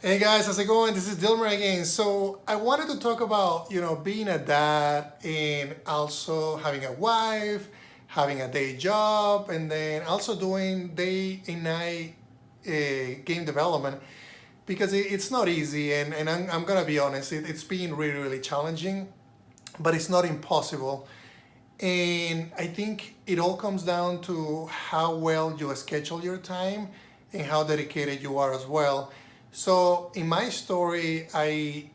Hey guys, how's it going? This is Dilmer again. So I wanted to talk about, being a dad and also having a wife, having a day job, and then also doing day and night game development because it's not easy. And I'm gonna be honest, it's been really, really challenging, but it's not impossible. And I think it all comes down to how well you schedule your time and how dedicated you are as well. So in my story, I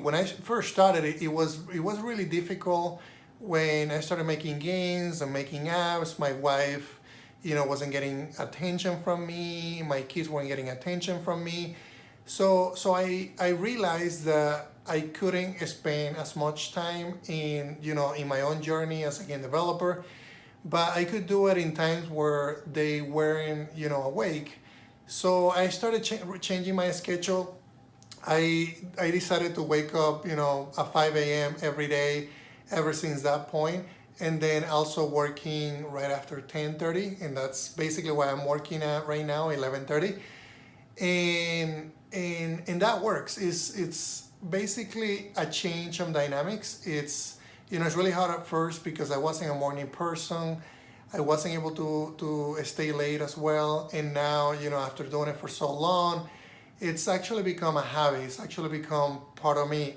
when I first started it was really difficult when I started making games and making apps. My wife, wasn't getting attention from me. My kids weren't getting attention from me. So I realized that I couldn't spend as much time in my own journey as a game developer, but I could do it in times where they weren't awake. So I started changing my schedule. I decided to wake up at 5 a.m. every day ever since that point, and then also working right after 10:30, and that's basically what I'm working at right now, 11:30. And that works. It's basically a change of dynamics. It's really hard at first because I wasn't a morning person. I wasn't able to stay late as well. And now, after doing it for so long, it's actually become a habit. It's actually become part of me.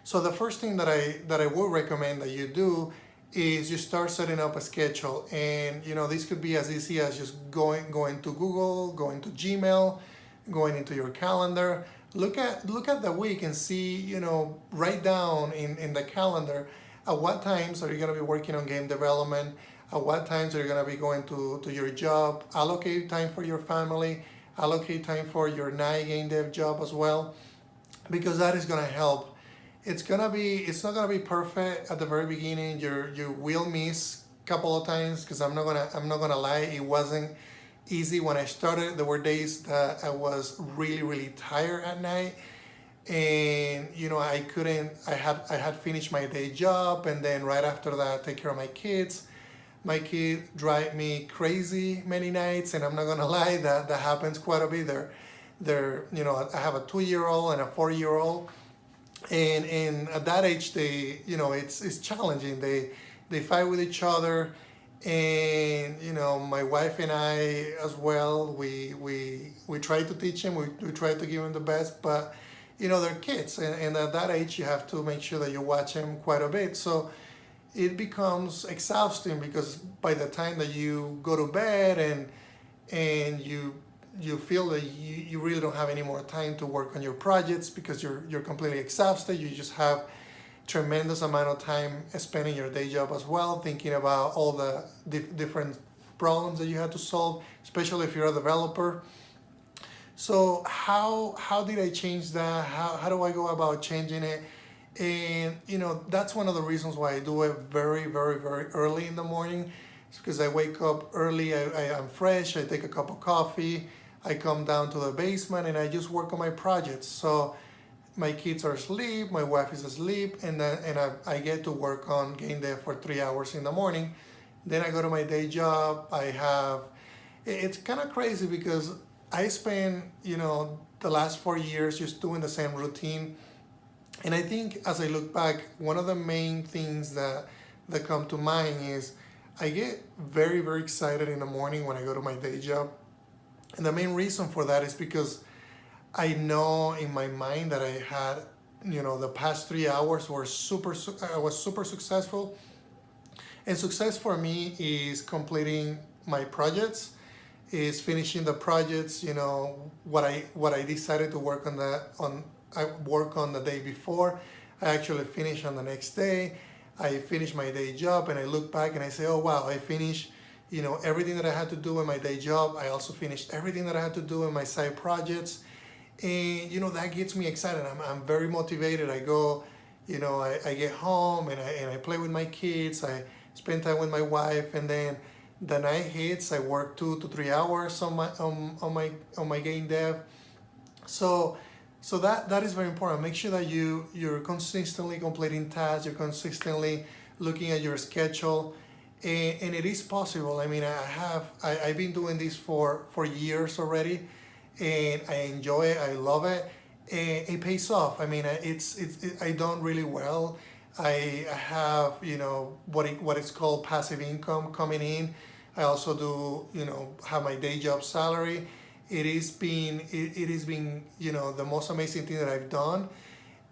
So the first thing that I would recommend that you do is you start setting up a schedule. And this could be as easy as just going to Google, going to Gmail, going into your calendar. Look at the week and see, write down in the calendar at what times are you going to be working on game development, at what times are you going to be going to your job, allocate time for your family, allocate time for your night game dev job as well, because that is going to help. It's not gonna be perfect at the very beginning. You will miss a couple of times because I'm not gonna lie, it wasn't easy when I started. There were days that I was really, really tired at night, and I couldn't. I had finished my day job, and then right after that, take care of my kids. My kid drive me crazy many nights, and I'm not gonna lie, that happens quite a bit. I have a 2-year old and a 4-year old, and at that age it's challenging. They fight with each other, and my wife and I as well, we try to teach them, we try to give them the best, but they're kids, and at that age you have to make sure that you watch them quite a bit. So it becomes exhausting because by the time that you go to bed and you feel that you really don't have any more time to work on your projects because you're completely exhausted. You just have tremendous amount of time spending your day job as well, thinking about all the different problems that you had to solve, especially if you're a developer. So how did I change that? How do I go about changing it? And that's one of the reasons why I do it very, very, very early in the morning. It's because I wake up early, I'm fresh, I take a cup of coffee, I come down to the basement and I just work on my projects. So my kids are asleep, my wife is asleep, and I get to work on game dev for 3 hours in the morning. Then I go to my day job. It's kind of crazy because I spent the last 4 years just doing the same routine. And I think as I look back, one of the main things that come to mind is I get very, very excited in the morning when I go to my day job. And the main reason for that is because I know in my mind that I had, the past 3 hours I was super successful. And success for me is completing my projects, is finishing the projects, what I decided to work I work on the day before. I actually finish on the next day. I finish my day job and I look back and I say, oh wow, I finished everything that I had to do in my day job. I also finished everything that I had to do in my side projects. And that gets me excited. I'm very motivated. I go, I get home and I play with my kids. I spend time with my wife, and then the night hits. I work 2 to 3 hours on my game dev. So that is very important. Make sure that you're consistently completing tasks. You're consistently looking at your schedule, and it is possible. I mean, I've been doing this for years already, and I enjoy it. I love it, and it pays off. I mean, I done really well. I have, what is called passive income coming in. I also do, have my day job salary. It has been, the most amazing thing that I've done.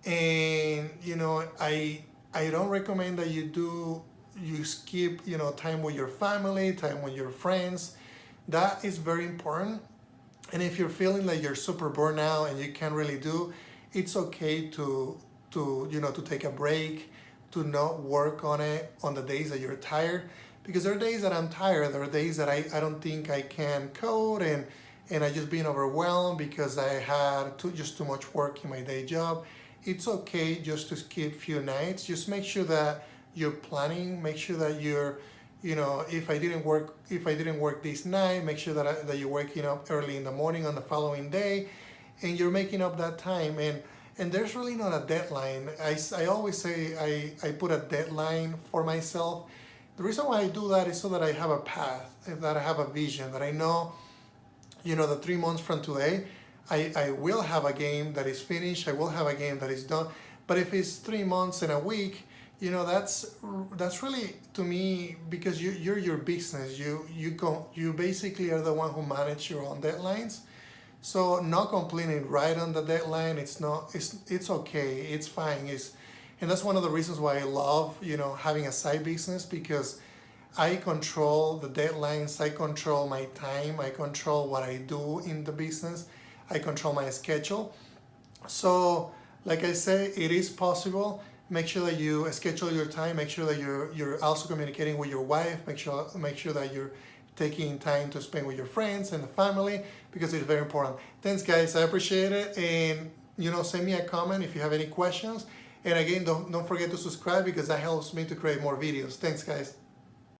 And I don't recommend that you skip, time with your family, time with your friends. That is very important. And if you're feeling like you're super burnt out and you can't really do, it's okay to take a break, to not work on it on the days that you're tired. Because there are days that I'm tired, there are days that I don't think I can code, and I just being overwhelmed because I had just too much work in my day job. It's okay just to skip few nights. Just make sure that you're planning, make sure that you're, if I didn't work this night, make sure that you're waking up early in the morning on the following day, and you're making up that time. And there's really not a deadline. I always say I put a deadline for myself. The reason why I do that is so that I have a path, that I have a vision, that I know, the 3 months from today, I will have a game that is finished. I will have a game that is done. But if it's 3 months and a week, that's really, to me, because you're your business. You basically are the one who manage your own deadlines. So not completing right on the deadline, it's okay, it's fine. And that's one of the reasons why I love, having a side business, because I control the deadlines, I control my time, I control what I do in the business, I control my schedule. So, like I say, it is possible. Make sure that you schedule your time. Make sure that you're also communicating with your wife. Make sure that you're taking time to spend with your friends and the family, because it's very important. Thanks, guys. I appreciate it. And send me a comment if you have any questions. And again, don't forget to subscribe, because that helps me to create more videos. Thanks, guys.